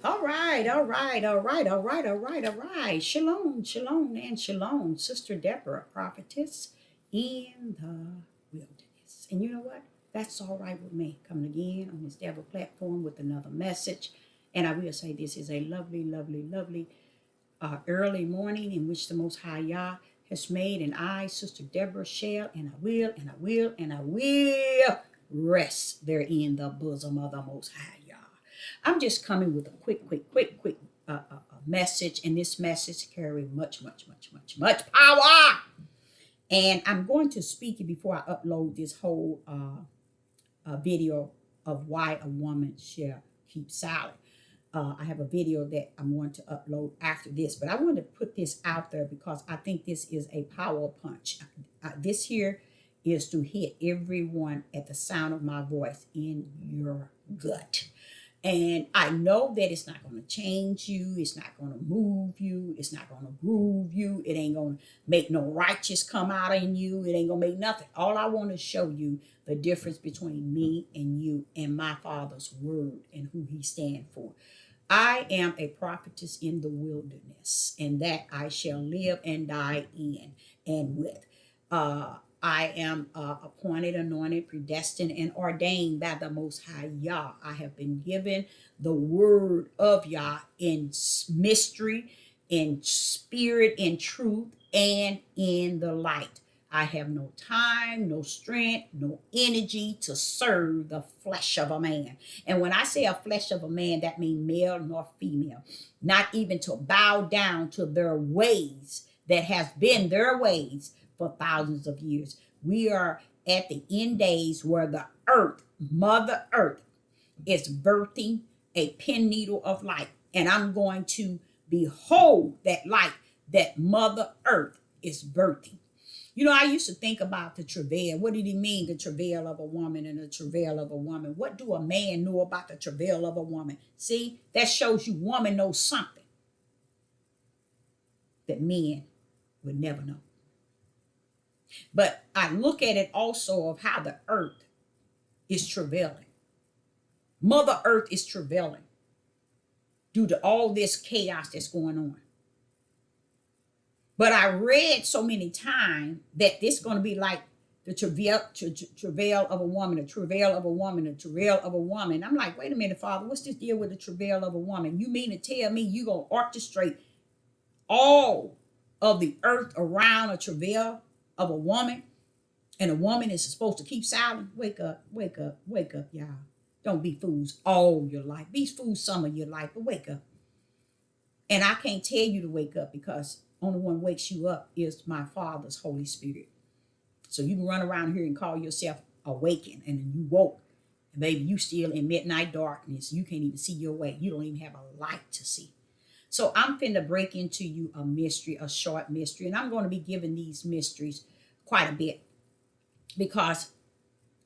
All right, all right, all right, all right, all right, all right. Shalom, shalom, and shalom, Sister Deborah, prophetess in the wilderness. And you know what? That's all right with me. Coming again on this Deborah platform with another message. And I will say this is a lovely, lovely, lovely early morning in which the Most High Yah has made. And I, Sister Deborah, shall, and I will, and I will, and I will rest there in the bosom of the Most High Yah. I'm just coming with a quick message, and this message carries much, much, much, much, much power. And I'm going to speak it before I upload this whole video of why a woman shall keep silent. I have a video that I'm going to upload after this, but I want to put this out there because I think this is a power punch. This here is to hit everyone at the sound of my voice in your gut. And I know that it's not going to change you. It's not going to move you. It's not going to groove you. It ain't going to make no righteous come out in you. It ain't going to make nothing. All I want to show you the difference between me and you and my Father's word and who he stands for. I am a prophetess in the wilderness, and that I shall live and die in and with. I am appointed, anointed, predestined, and ordained by the Most High Yah. I have been given the word of Yah in mystery, in spirit, in truth, and in the light. I have no time, no strength, no energy to serve the flesh of a man. And when I say a flesh of a man, that means male nor female, not even to bow down to their ways that has been their ways for thousands of years. We are at the end days where the earth, Mother Earth, is birthing a pen needle of light. And I'm going to behold that light that Mother Earth is birthing. You know, I used to think about the travail. What did he mean, the travail of a woman and the travail of a woman? What do a man know about the travail of a woman? See, that shows you woman knows something that men would never know. But I look at it also of how the earth is travailing. Mother Earth is travailing due to all this chaos that's going on. But I read so many times that this is going to be like the travail of a woman, the travail of a woman, the travail of a woman. I'm like, wait a minute, Father, what's this deal with the travail of a woman? You mean to tell me you going to orchestrate all of the earth around a travail of a woman? And a woman is supposed to keep silent? Wake up, wake up, wake up, y'all. Don't be fools all your life. Be fools some of your life, but wake up. And I can't tell you to wake up because only one wakes you up is my Father's Holy Spirit. So you can run around here and call yourself awakened and you woke. And baby, you still in midnight darkness. You can't even see your way. You don't even have a light to see. So I'm finna break into you a mystery, a short mystery. And I'm going to be giving these mysteries quite a bit because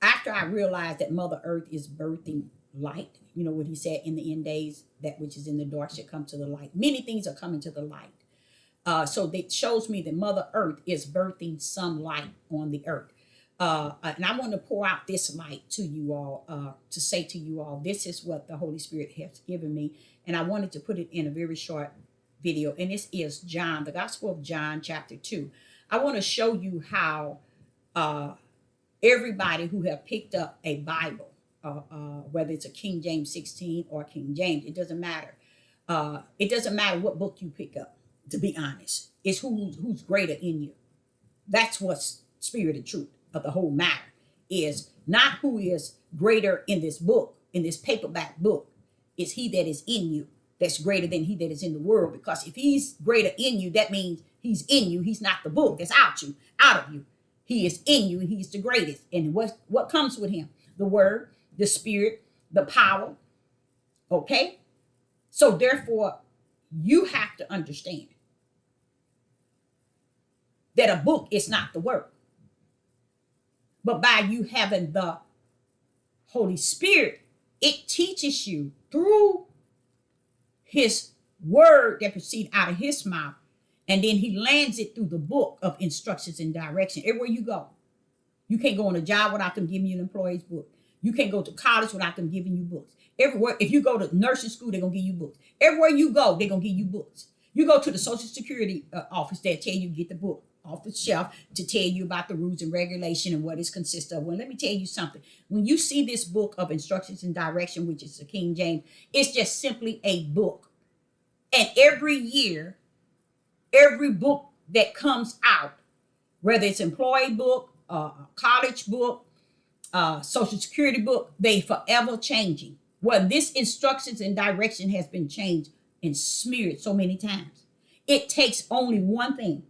after I realized that Mother Earth is birthing light, you know what he said, in the end days, that which is in the dark should come to the light. Many things are coming to the light. So that shows me that Mother Earth is birthing some light on the earth. And I want to pour out this light to you all, to say to you all, this is what the Holy Spirit has given me. And I wanted to put it in a very short video. And this is John, the Gospel of John, chapter 2. I want to show you how everybody who have picked up a Bible, whether it's a King James 16 or King James, it doesn't matter. It doesn't matter what book you pick up, to be honest. It's who's greater in you. That's what's spirit and truth of the whole matter, is not who is greater in this book, in this paperback book. It's he that is in you that's greater than he that is in the world. Because if he's greater in you, that means he's in you. He's not the book that's out of you. He is in you and he's the greatest. And what comes with him? The word, the spirit, the power. Okay? So therefore, you have to understand that a book is not the word. But by you having the Holy Spirit, it teaches you through his word that proceeds out of his mouth. And then he lands it through the book of instructions and direction. Everywhere you go. You can't go on a job without them giving you an employee's book. You can't go to college without them giving you books. Everywhere, if you go to nursing school, they're going to give you books. Everywhere you go, they're going to give you books. You go to the Social Security office, they'll tell you to get the book off the shelf to tell you about the rules and regulation and what it consists of. Well, let me tell you something. When you see this book of instructions and direction, which is the King James, it's just simply a book. And every year, every book that comes out, whether it's employee book, college book, Social Security book, they forever changing. Well, this instructions and direction has been changed and smeared so many times. It takes only one thing.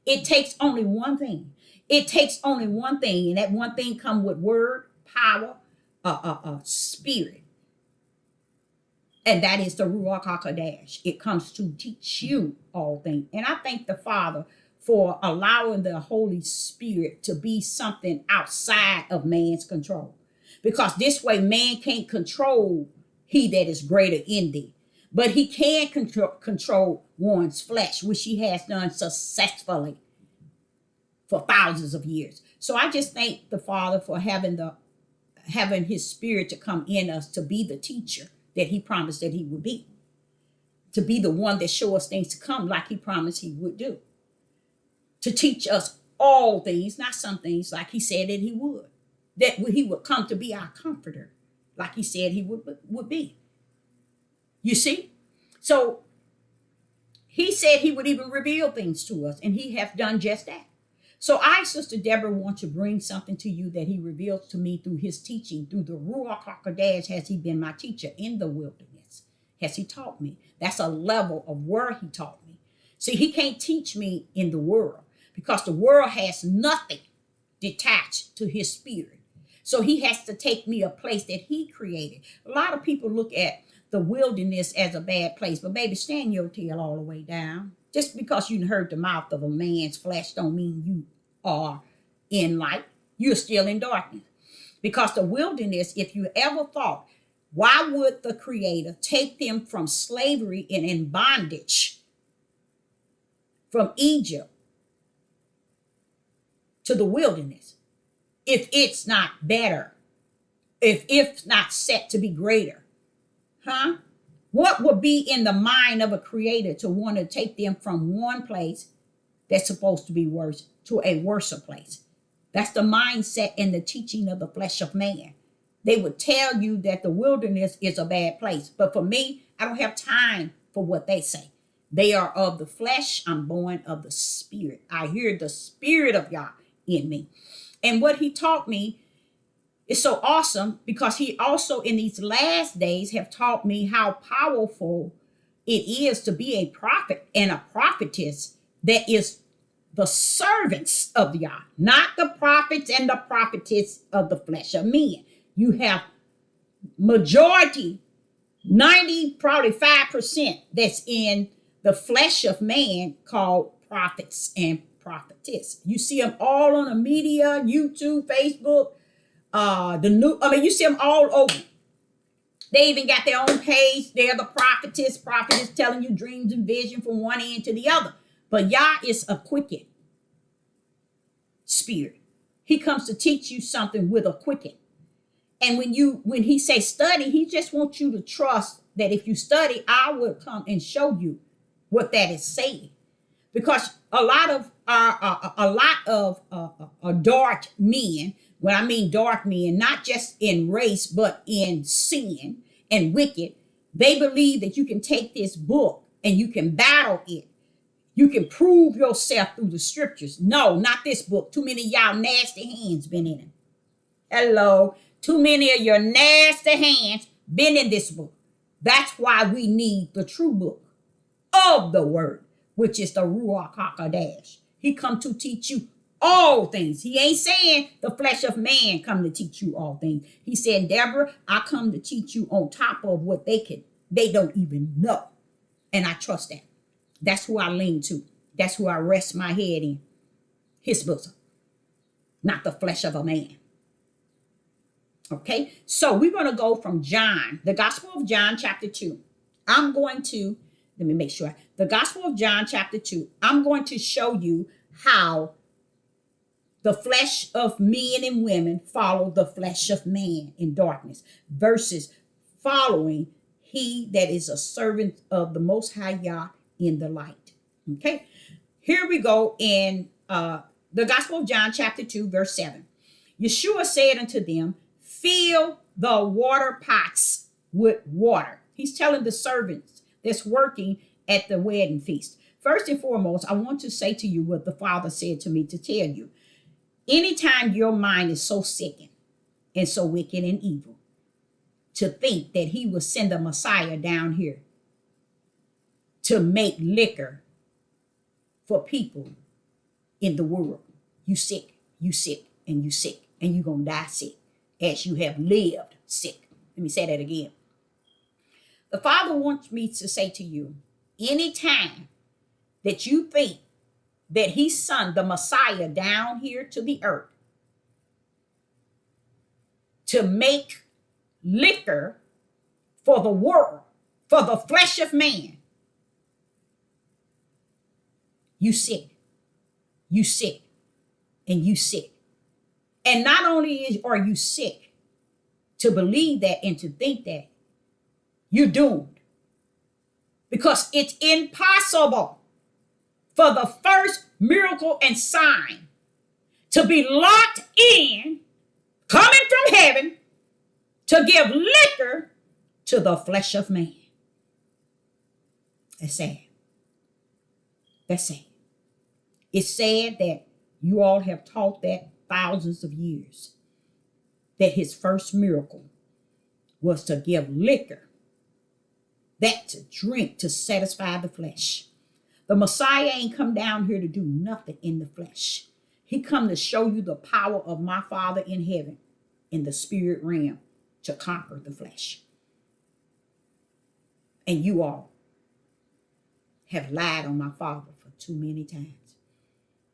It takes only one thing. It takes only one thing, and that one thing come with word, power, spirit, and that is the Ruach HaKodesh. It comes to teach you all things. And I thank the Father for allowing the Holy Spirit to be something outside of man's control, because this way man can't control he that is greater in thee. But he can control one's flesh, which he has done successfully for thousands of years. So I just thank the Father for having his spirit to come in us to be the teacher that he promised that he would be, to be the one that show us things to come like he promised he would do, to teach us all things, not some things, like he said that he would, that he would come to be our comforter, like he said he would be. You see? So he said he would even reveal things to us, and he has done just that. So I, Sister Deborah, want to bring something to you that he reveals to me through his teaching, through the Ruach HaKodesh. Has he been my teacher in the wilderness? Has he taught me? That's a level of where he taught me. See, he can't teach me in the world, because the world has nothing detached to his spirit. So he has to take me a place that he created. A lot of people look at the wilderness as a bad place, but baby, stand your tail all the way down. Just because you heard the mouth of a man's flesh don't mean you are in light. You're still in darkness. Because the wilderness, if you ever thought, why would the Creator take them from slavery and in bondage from Egypt to the wilderness if it's not better, if it's not set to be greater? Huh? What would be in the mind of a creator to want to take them from one place that's supposed to be worse to a worse place? That's the mindset and the teaching of the flesh of man. They would tell you that the wilderness is a bad place. But for me, I don't have time for what they say. They are of the flesh. I'm born of the spirit. I hear the spirit of Yah in me. And what he taught me is so awesome, because he also in these last days have taught me how powerful it is to be a prophet and a prophetess that is the servants of Yah, not the prophets and the prophetess of the flesh of men. You have majority, 90, probably 5% that's in the flesh of man called prophets and prophetess. You see them all on the media, YouTube, Facebook, you see them all over. They even got their own page. They're the prophetess telling you dreams and vision from one end to the other. But Yah is a quicken spirit. He comes to teach you something with a quicken. And when he say study, he just wants you to trust that if you study, I will come and show you what that is saying. Because a lot of dark men, when I mean dark men, not just in race, but in sin and wicked, they believe that you can take this book and you can battle it. You can prove yourself through the scriptures. No, not this book. Too many of y'all nasty hands been in it. Hello. Too many of your nasty hands been in this book. That's why we need the true book of the word, which is the Ruach HaKodesh. He come to teach you all things. He ain't saying the flesh of man come to teach you all things. He said, Deborah, I come to teach you on top of what they don't even know. And I trust that. That's who I lean to. That's who I rest my head in. His bosom, not the flesh of a man. Okay, so we're going to go from John, the Gospel of John, chapter 2. Let me make sure. The Gospel of John, chapter 2. I'm going to show you how the flesh of men and women follow the flesh of man in darkness. Verses following he that is a servant of the Most High Yah in the light. Okay, here we go in the Gospel of John, chapter 2, verse 7. Yeshua said unto them, fill the water pots with water. He's telling the servants that's working at the wedding feast. First and foremost, I want to say to you what the Father said to me to tell you. Anytime your mind is so sickened and so wicked and evil, to think that he will send a Messiah down here to make liquor for people in the world, you sick, and you sick, and you're going to die sick as you have lived sick. Let me say that again. The Father wants me to say to you, anytime that you think that he sent the Messiah down here to the earth to make liquor for the world, for the flesh of man, you sick, and you sick. And not only are you sick to believe that and to think that, you're doomed. Because it's impossible for the first miracle and sign to be locked in, coming from heaven, to give liquor to the flesh of man. That's sad. That's sad. It's sad that you all have taught that thousands of years, that his first miracle was to give liquor, that to drink, to satisfy the flesh. The Messiah ain't come down here to do nothing in the flesh. He come to show you the power of my Father in heaven, in the spirit realm, to conquer the flesh. And you all have lied on my Father for too many times.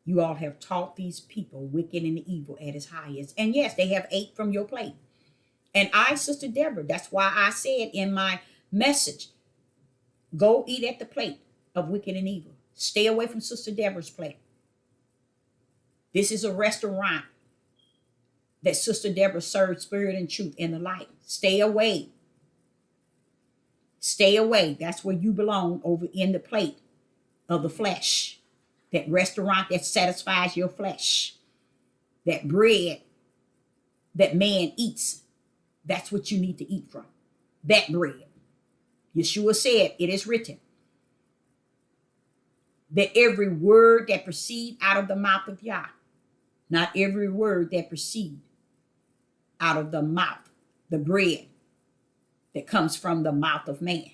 You all have taught these people wicked and evil at its highest. And yes, they have ate from your plate. And I, Sister Deborah, that's why I said in my message, go eat at the plate of wicked and evil. Stay away from Sister Deborah's plate. This is a restaurant that Sister Deborah serves spirit and truth in the light. Stay away. Stay away. That's where you belong, over in the plate of the flesh. That restaurant that satisfies your flesh. That bread that man eats. That's what you need to eat from. That bread. Yeshua said, it is written, that every word that proceed out of the mouth of Yah, not every word that proceed out of the mouth, the bread that comes from the mouth of man.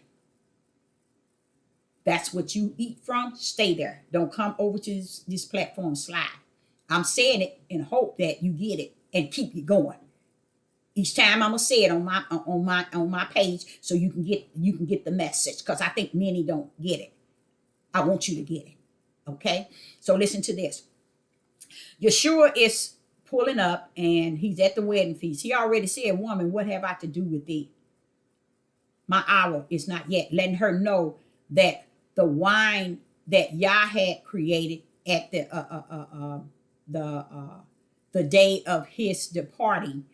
That's what you eat from. Stay there. Don't come over to this platform slide. I'm saying it in hope that you get it and keep it going. Each time I'm gonna say it on my page so you can get the message, because I think many don't get it. I want you to get it. Okay? So listen to this. Yeshua is pulling up and he's at the wedding feast. He already said, woman, what have I to do with thee? My hour is not yet. Letting her know that the wine that Yah had created at the day of his departing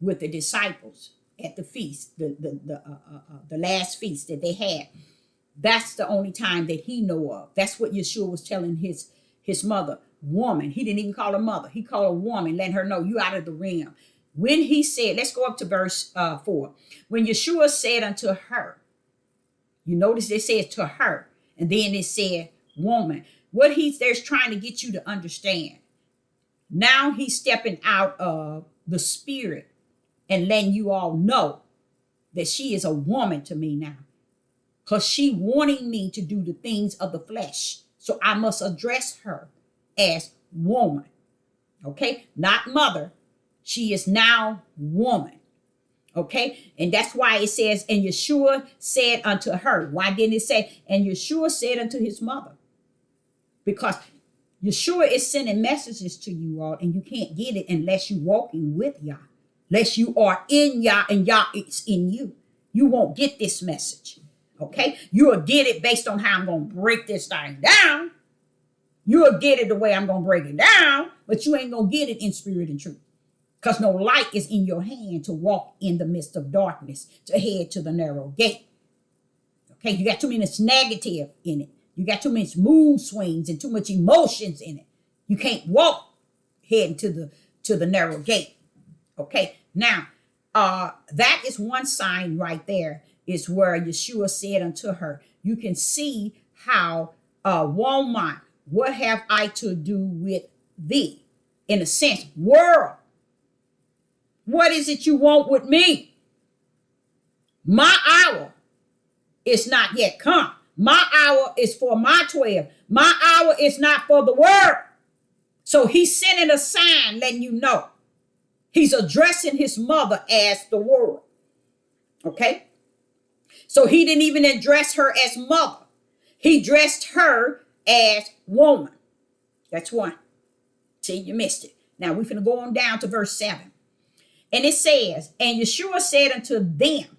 with the disciples at the feast, the last feast that they had, that's the only time that he know of. That's what Yeshua was telling his mother, woman. He didn't even call her mother. He called her woman, letting her know you out of the realm. When he said, let's go up to verse 4. When Yeshua said unto her, you notice it says to her, and then it said woman. What there's trying to get you to understand. Now he's stepping out of the spirit and letting you all know that she is a woman to me now. Because she wanting me to do the things of the flesh. So I must address her as woman. Okay? Not mother. She is now woman. Okay? And that's why it says, and Yeshua said unto her. Why didn't it say, and Yeshua said unto his mother? Because Yeshua is sending messages to you all, and you can't get it unless you're walking with Yah. Unless you are in Yah and Yah is in you. You won't get this message. Okay? You'll get it based on how I'm going to break this thing down. You'll get it the way I'm going to break it down, but you ain't going to get it in spirit and truth. because no light is in your hand to walk in the midst of darkness, to head to the narrow gate. Okay, you got too many negative in it. You got too many mood swings and too much emotions in it. You can't walk heading to the narrow gate. Okay, now that is one sign right there, is where Yeshua said unto her, you can see how woman, what have I to do with thee? In a sense, world, what is it you want with me? My hour is not yet come. My hour is for my 12. My hour is not for the world. So he's sending a sign letting you know. He's addressing his mother as the world. Okay? So he didn't even address her as mother. He addressed her as woman. That's one. See, you missed it. Now we're going to go on down to verse 7. And it says, and Yeshua said unto them,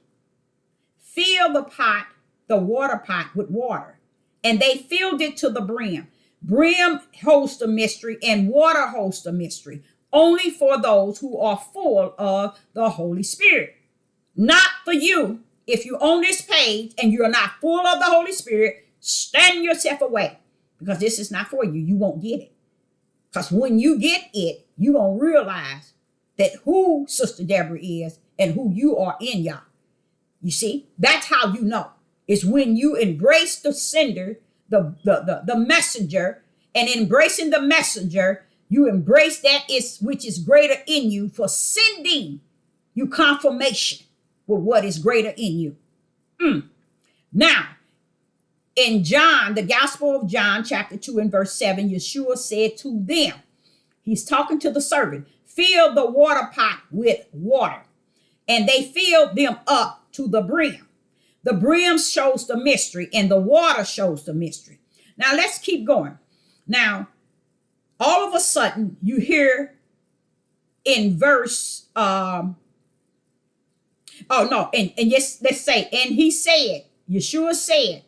fill the water pot with water. And they filled it to the brim. Brim holds the mystery and water holds the mystery. Only for those who are full of the Holy Spirit. Not for you. If you're on this page and you're not full of the Holy Spirit, stand yourself away. Because this is not for you. You won't get it. Because when you get it, you're going to realize that who Sister Deborah is and who you are in y'all. You see, that's how you know. It's when you embrace the sender, the messenger, and embracing the messenger, you embrace that is which is greater in you for sending you confirmation with what is greater in you. Now, in John, the Gospel of John, chapter 2 and verse 7, Yeshua said to them, he's talking to the servant, fill the water pot with water. And they filled them up to the brim. The brim shows the mystery and the water shows the mystery. Now let's keep going. Now, all of a sudden you hear in verse, and yes, let's say, and he said, Yeshua said,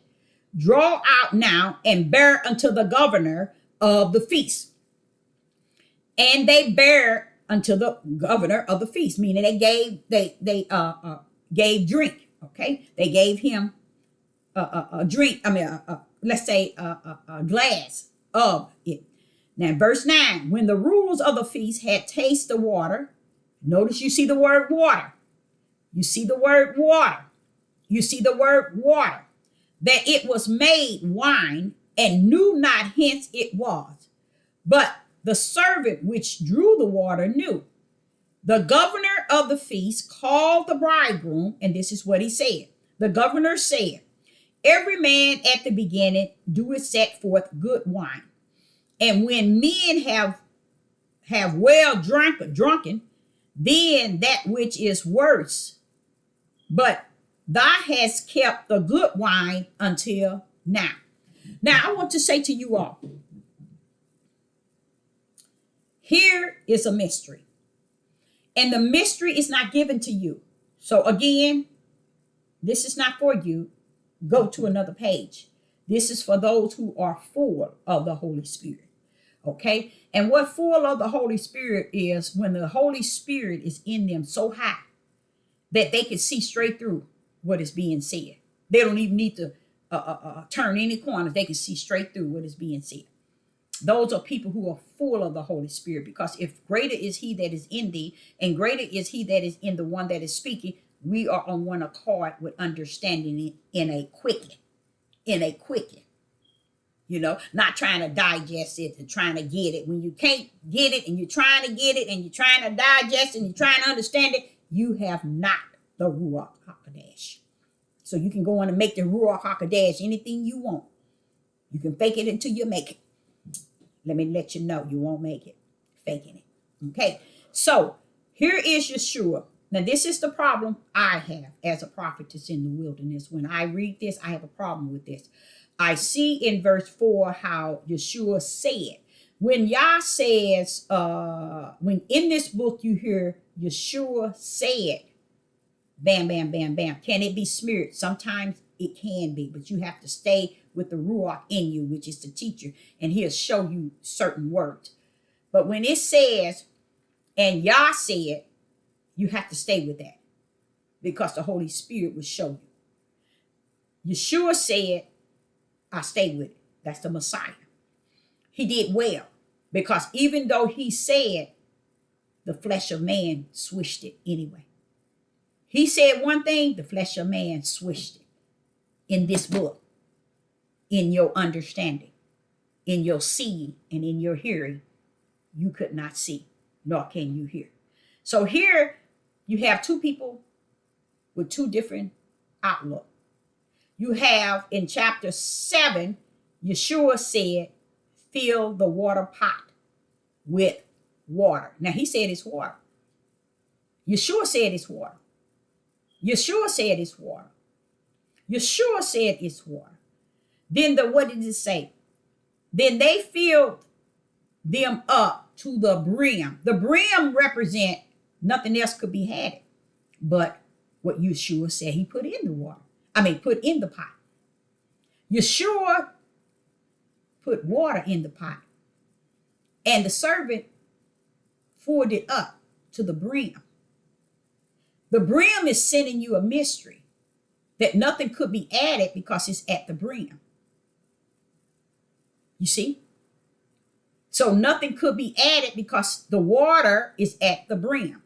draw out now and bear unto the governor of the feast. And they bear unto the governor of the feast, meaning they gave drink. Okay, they gave him a drink. Let's say a glass of it. Now, verse 9, when the rulers of the feast had tasted the water, notice you see the word water. You see the word water. You see the word water. That it was made wine and knew not hence it was. But the servant which drew the water knew. The governor of the feast called the bridegroom, and this is what he said. The governor said, every man at the beginning doeth set forth good wine. And when men have well drunken, then that which is worse. But thou hast kept the good wine until now. Now, I want to say to you all, here is a mystery. And the mystery is not given to you. So again, this is not for you. Go to another page. This is for those who are full of the Holy Spirit. Okay? And what full of the Holy Spirit is when the Holy Spirit is in them so high that they can see straight through what is being said. They don't even need to turn any corners. They can see straight through what is being said. Those are people who are full of the Holy Spirit, because if greater is he that is in thee and greater is he that is in the one that is speaking, we are on one accord with understanding it in a quicken, not trying to digest it and trying to get it. When you can't get it and you're trying to get it and you're trying to digest and you're trying to understand it, you have not the Ruach HaKodesh. So you can go on and make the Ruach HaKodesh anything you want. You can fake it until you make it. Let me let you know you won't make it faking it. Okay, so here is Yeshua. Now, this is the problem I have as a prophetess in the wilderness. When I read this, I have a problem with this. I see in verse 4 how Yeshua said. When Yah says, when in this book you hear Yeshua said, bam, bam, bam, bam. Can it be smeared? Sometimes it can be, but you have to stay with the Ruach in you, which is the teacher, and he'll show you certain words. But when it says, And Yah said, you have to stay with that because the Holy Spirit will show you. Yeshua said, I stay with it. That's the Messiah. He did well because even though he said, the flesh of man swished it anyway. He said one thing, the flesh of man swished it. In this book, in your understanding, in your seeing, and in your hearing, you could not see, nor can you hear. So here you have two people with two different outlooks. You have in chapter 7, Yeshua said, fill the water pot with water. Now he said it's water. Yeshua said it's water. Yeshua said it's water. Yeshua said it's water. Then what did it say? Then they filled them up to the brim. The brim represent nothing else could be had but what Yeshua said he put in the water. Put in the pot. Yeshua put water in the pot. And the servant filled it up to the brim. The brim is sending you a mystery that nothing could be added because it's at the brim. You see? So nothing could be added because the water is at the brim.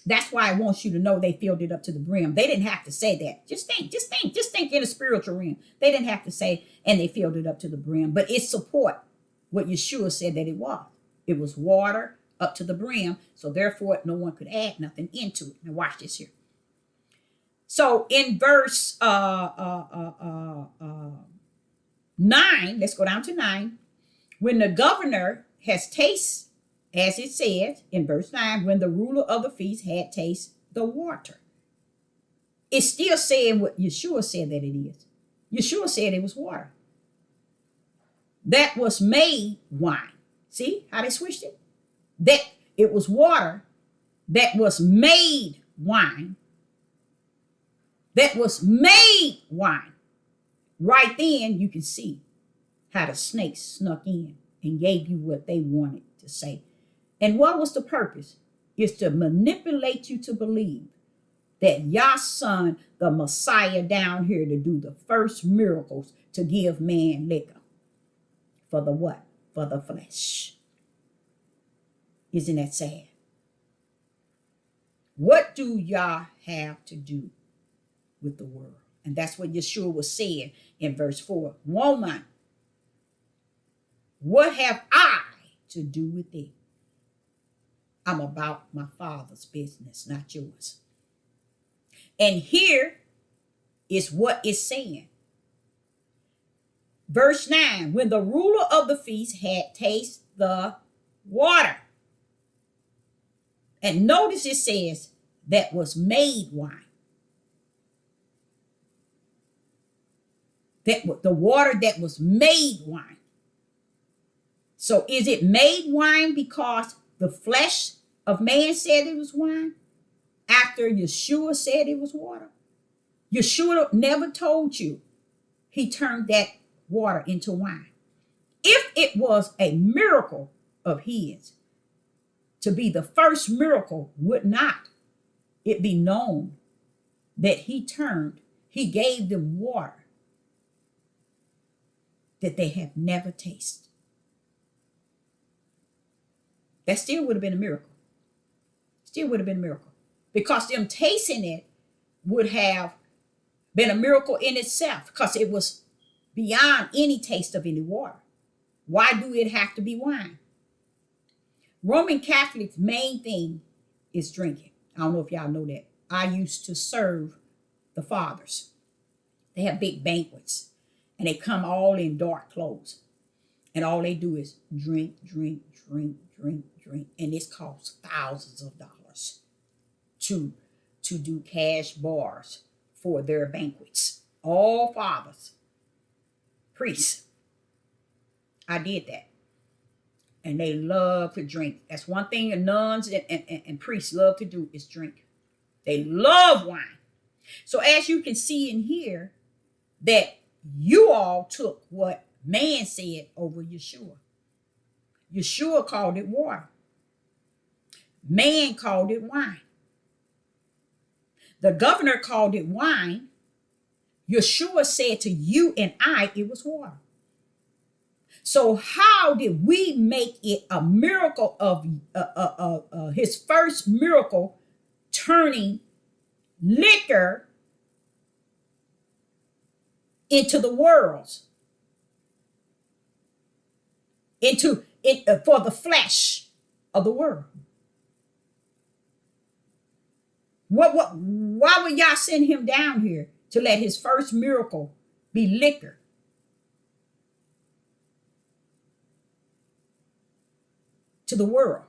That's why I want you to know they filled it up to the brim. They didn't have to say that. Just think in a spiritual realm. They didn't have to say, and they filled it up to the brim. But it support what Yeshua said that it was. It was water up to the brim. So therefore, no one could add nothing into it. Now watch this here. So in verse 9, let's go down to 9. When the governor has tasted, as it says in verse 9, when the ruler of the feast had tasted the water. It's still saying what Yeshua said that it is. Yeshua said it was water. That was made wine. See how they switched it? That it was water that was made wine. That was made wine. Right then you can see how the snakes snuck in and gave you what they wanted to say. And what was the purpose? Is to manipulate you to believe that Yah's son, the Messiah down here to do the first miracles to give man liquor. For the what? For the flesh. Isn't that sad? What do Yah have to do with the world? And that's what Yeshua was saying in verse 4. Woman, what have I to do with thee? I'm about my Father's business, not yours. And here is what it's saying. Verse 9, when the ruler of the feast had tasted the water. And notice it says that was made wine. That the water that was made wine. So is it made wine because the flesh of man said it was wine after Yeshua said it was water? Yeshua never told you he turned that water into wine. If it was a miracle of his, to be the first miracle, would not it be known that he gave them water that they have never tasted? That still would have been a miracle. Still would have been a miracle. Because them tasting it would have been a miracle in itself because it was beyond any taste of any water. Why do it have to be wine? Roman Catholics' main thing is drinking. I don't know if y'all know that. I used to serve the fathers. They have big banquets and they come all in dark clothes. And all they do is drink, drink, drink, drink, drink. And this costs thousands of dollars to do cash bars for their banquets. All fathers, priests. I did that. And they love to drink. That's one thing the nuns and priests love to do is drink. They love wine. So as you can see in here, that you all took what man said over Yeshua. Yeshua called it water. Man called it wine. The governor called it wine. Yeshua said to you and I, it was water. So how did we make it a miracle of his first miracle, turning liquor into the world's, into it for the flesh of the world? Why would y'all send him down here to let his first miracle be liquor to the world?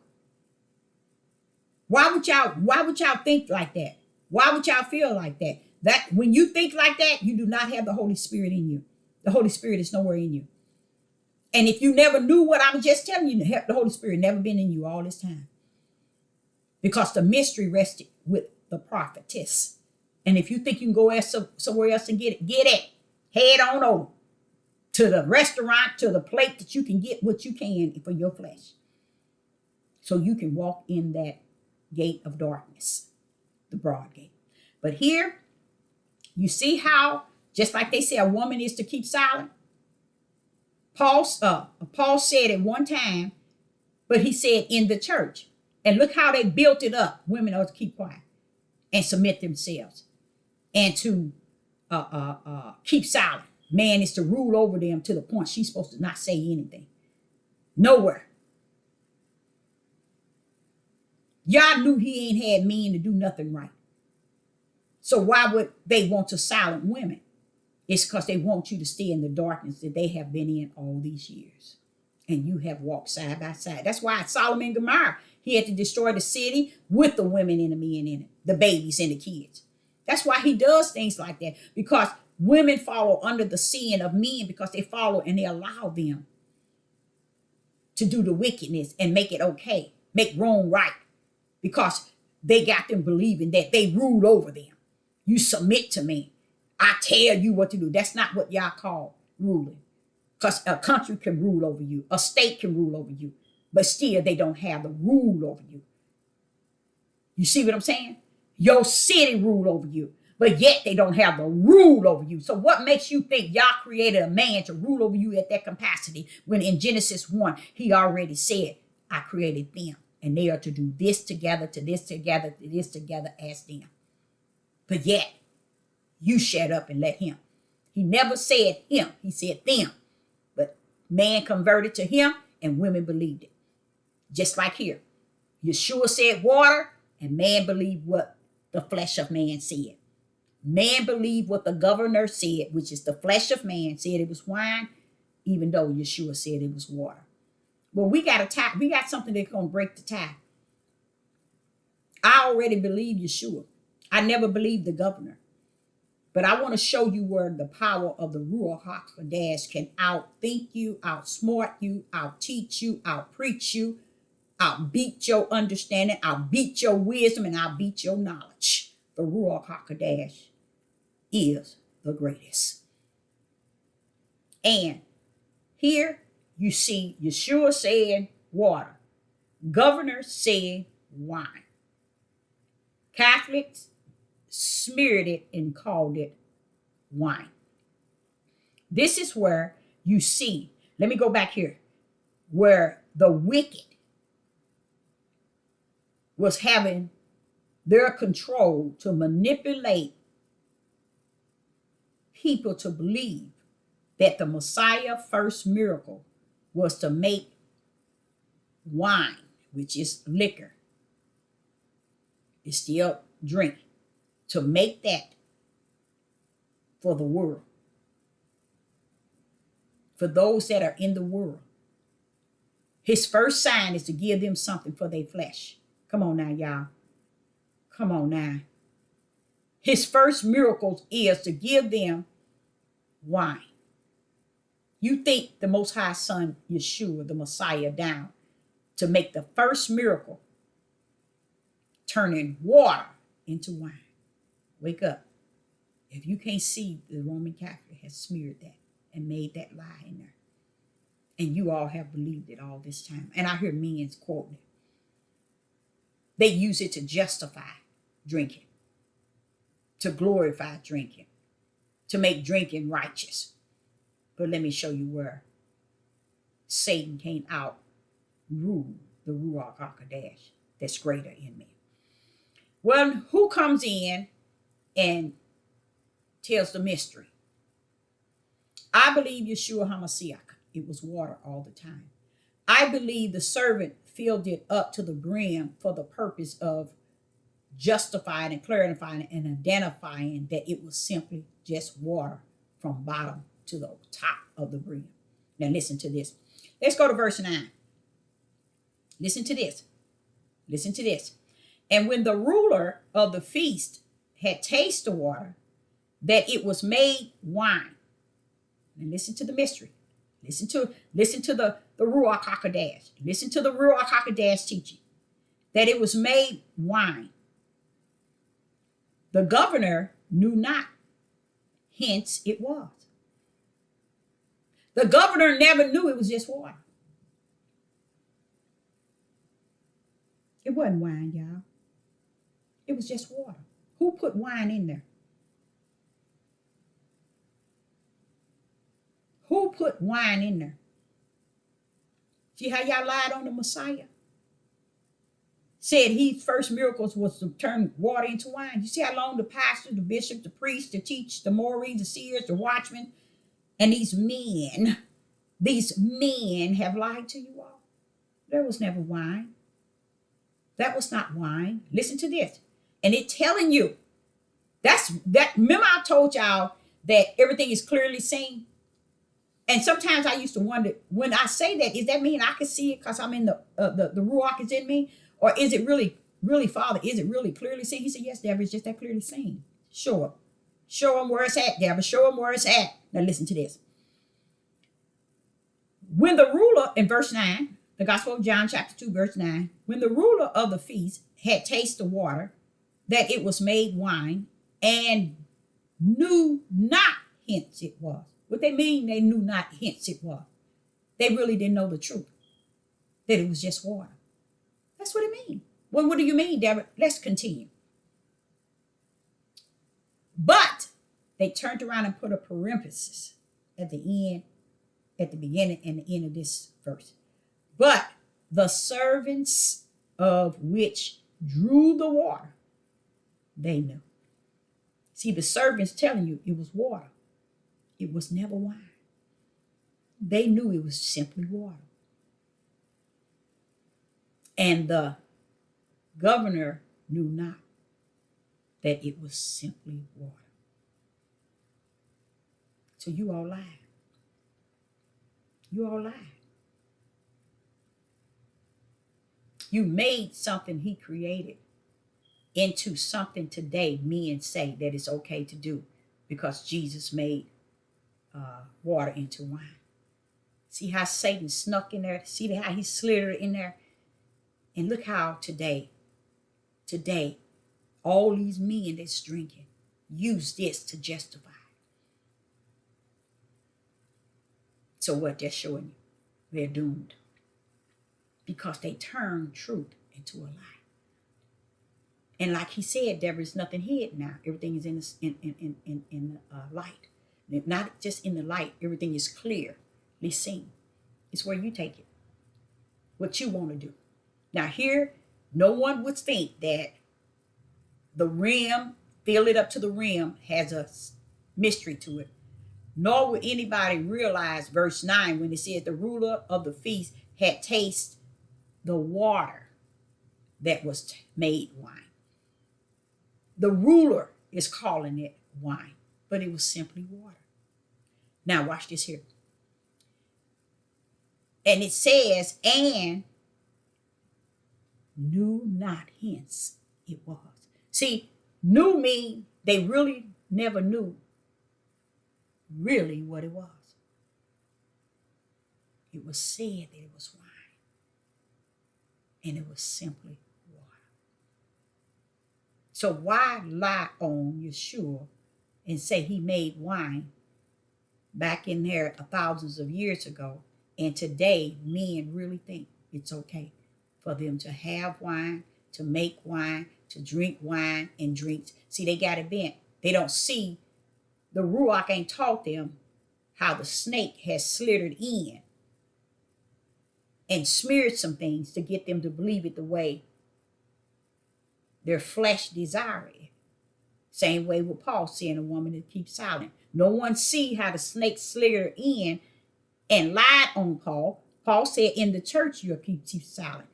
Why would y'all think like that? Why would y'all feel like that? That when you think like that, you do not have the Holy Spirit in you. The Holy Spirit is nowhere in you. And if you never knew what I was just telling you, the Holy Spirit never been in you all this time. Because the mystery rested with the prophetess. And if you think you can go somewhere else and get it. Head on over to the restaurant, to the plate that you can get what you can for your flesh. So you can walk in that gate of darkness, the broad gate. But here, you see how, just like they say a woman is to keep silent. Paul said it one time, but he said in the church. And look how they built it up. Women are to keep quiet and submit themselves and to keep silent. Man is to rule over them to the point she's supposed to not say anything. Nowhere. Y'all knew he ain't had men to do nothing right. So why would they want to silence women? It's because they want you to stay in the darkness that they have been in all these years. And you have walked side by side. That's why Solomon and Gomorrah, he had to destroy the city with the women and the men in it, the babies and the kids. That's why he does things like that, because women follow under the sin of men, because they follow and they allow them to do the wickedness and make it okay, make wrong right, because they got them believing that they rule over them. You submit to me. I tell you what to do. That's not what y'all call ruling. Because a country can rule over you. A state can rule over you. But still, they don't have the rule over you. You see what I'm saying? Your city rule over you. But yet, they don't have the rule over you. So what makes you think y'all created a man to rule over you at that capacity, when in Genesis 1, he already said, I created them. And they are to do this together, to this together, to this together as them. But yet, you shut up and let him. He never said him. He said them. But man converted to him and women believed it. Just like here. Yeshua said water and man believed what the flesh of man said. Man believed what the governor said, which is the flesh of man, said it was wine, even though Yeshua said it was water. Well, we got a tie. We got something that's going to break the tie. I already believe Yeshua. I never believed the governor. But I want to show you where the power of the Ruach HaKodesh can outthink you, outsmart you, outteach you, outpreach you, outbeat your understanding, outbeat your wisdom, and outbeat your knowledge. The Ruach HaKodesh is the greatest. And here you see Yeshua saying water. Governor saying wine. Catholics smeared it and called it wine. This is where you see, let me go back here, where the wicked was having their control to manipulate people to believe that the Messiah first miracle was to make wine, which is liquor. It's still drink. To make that for the world. For those that are in the world. His first sign is to give them something for their flesh. Come on now, y'all. Come on now. His first miracles is to give them wine. You think the Most High Son, Yeshua, the Messiah, down to make the first miracle, turning water into wine. Wake up. If you can't see, the Roman Catholic has smeared that and made that lie in there. And you all have believed it all this time. And I hear men quoting it. They use it to justify drinking, to glorify drinking, to make drinking righteous. But let me show you where Satan came out, rule the Ruach HaKodesh that's greater in me. Well, who comes in and tells the mystery? I believe Yeshua HaMashiach. It was water all the time. I believe the servant filled it up to the brim for the purpose of justifying and clarifying and identifying that it was simply just water from bottom to the top of the brim. Now listen to this. Let's go to verse 9. Listen to this. Listen to this. And when the ruler of the feast had tasted the water, that it was made wine. And listen to the mystery. Listen to the Ruach HaKodesh. Listen to the Ruach HaKodesh teaching. That it was made wine. The governor knew not, hence it was. The governor never knew it was just water. It wasn't wine, y'all. It was just water. Who put wine in there? Who put wine in there? See how y'all lied on the Messiah? Said his first miracles was to turn water into wine. You see how long the pastor, the bishop, the priest, the teach, the Morees, the seers, the watchmen, and these men have lied to you all. There was never wine. That was not wine. Listen to this. And it telling you, remember I told y'all that everything is clearly seen? And sometimes I used to wonder, when I say that, does that mean I can see it because I'm in the Ruach is in me? Or is it really, Father, is it really clearly seen? He said, yes, Deborah, it's just that clearly seen. Show them where it's at, Deborah. Show them where it's at. Now listen to this. When the ruler, in verse 9, the Gospel of John chapter 2, verse 9, when the ruler of the feast had tasted the water, that it was made wine, and knew not hence it was. What they mean, they knew not hence it was. They really didn't know the truth, that it was just water. That's what it means. Well, what do you mean, Deborah? Let's continue. But they turned around and put a parenthesis at the end, at the beginning and the end of this verse. But the servants of which drew the water, they knew. See, the servants telling you it was water. It was never wine. They knew it was simply water. And the governor knew not that it was simply water. So you all lied. You all lied. You made something he created into something today men say that it's okay to do because Jesus made water into wine. See how Satan snuck in there? See how he slithered in there? And look how today, all these men that's drinking use this to justify. So what they're showing you, they're doomed. Because they turn truth into a lie. And like he said, there is nothing hid now. Everything is in the light. Not just in the light, everything is clearly seen. It's where you take it. What you want to do. Now here, no one would think that the rim, fill it up to the rim, has a mystery to it. Nor would anybody realize verse 9 when it says the ruler of the feast had tasted the water that was made wine. The ruler is calling it wine, but it was simply water. Now watch this here. And it says, and knew not hence it was. See, knew mean they really never knew really what it was. It was said that it was wine. And it was simply water. So why lie on Yeshua and say he made wine back in there thousands of years ago, and today men really think it's okay for them to have wine, to make wine, to drink wine and drinks. See, they got it bent. They don't see the Ruach ain't taught them how the snake has slithered in and smeared some things to get them to believe it the way their flesh desire it. Same way with Paul saying a woman to keep silent. No one see how the snake slithered in and lied on Paul. Paul said, in the church, you'll keep silent.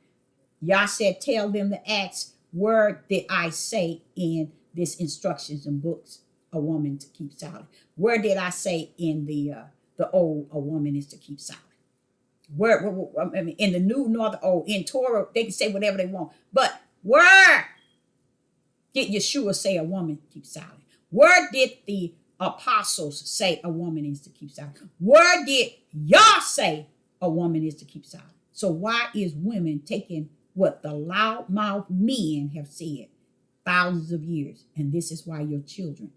Yah said, tell them to ask, where did I say in this instructions and books a woman to keep silent? Where did I say in the old a woman is to keep silent? Where I mean, in the new nor the old, in Torah, they can say whatever they want. But where did Yeshua say a woman keep silent? Where did the apostles say a woman is to keep silent? Where did Yah say a woman is to keep silent? So why is women taking what the loudmouth men have said thousands of years? And this is why your children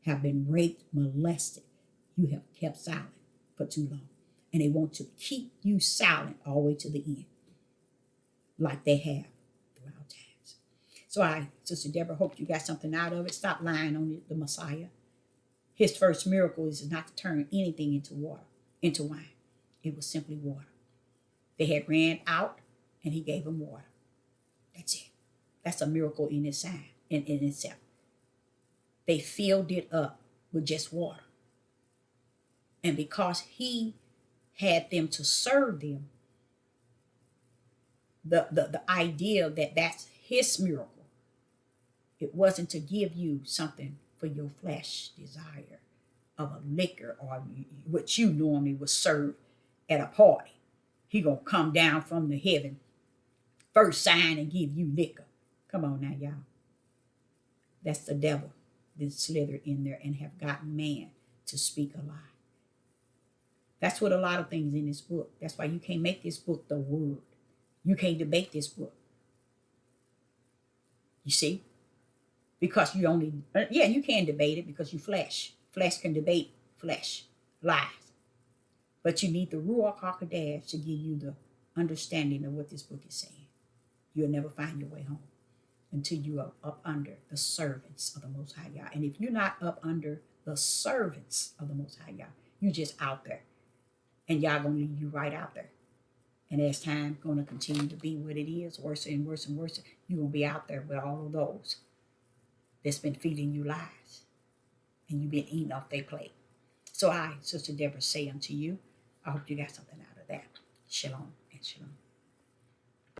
have been raped, molested. You have kept silent for too long. And they want to keep you silent all the way to the end, like they have throughout times. So Sister Deborah, hope you got something out of it. Stop lying on the Messiah. His first miracle is not to turn anything into wine. It was simply water. They had ran out, and he gave them water. That's it. That's a miracle in itself. They filled it up with just water. And because he had them to serve them, the idea that that's his miracle, it wasn't to give you something for your flesh desire of a liquor or what you normally would serve at a party. He gonna come down from the heaven, first sign, and give you liquor. Come on now, y'all. That's the devil that slithered in there and have gotten man to speak a lie. That's what a lot of things in this book. That's why you can't make this book the word. You can't debate this book. You see? Because you only, you can debate it because you flesh. Flesh can debate flesh, lies. But you need the Ruach HaKodesh to give you the understanding of what this book is saying. You'll never find your way home until you are up under the servants of the Most High Yah. And if you're not up under the servants of the Most High Yah, you're just out there. And Yah gonna leave you right out there. And as time gonna continue to be what it is, worse and worse and worse, you're gonna be out there with all of those that's been feeding you lies. And you've been eating off their plate. So I, Sister Deborah, say unto you, I hope you got something out of that. Shalom and shalom.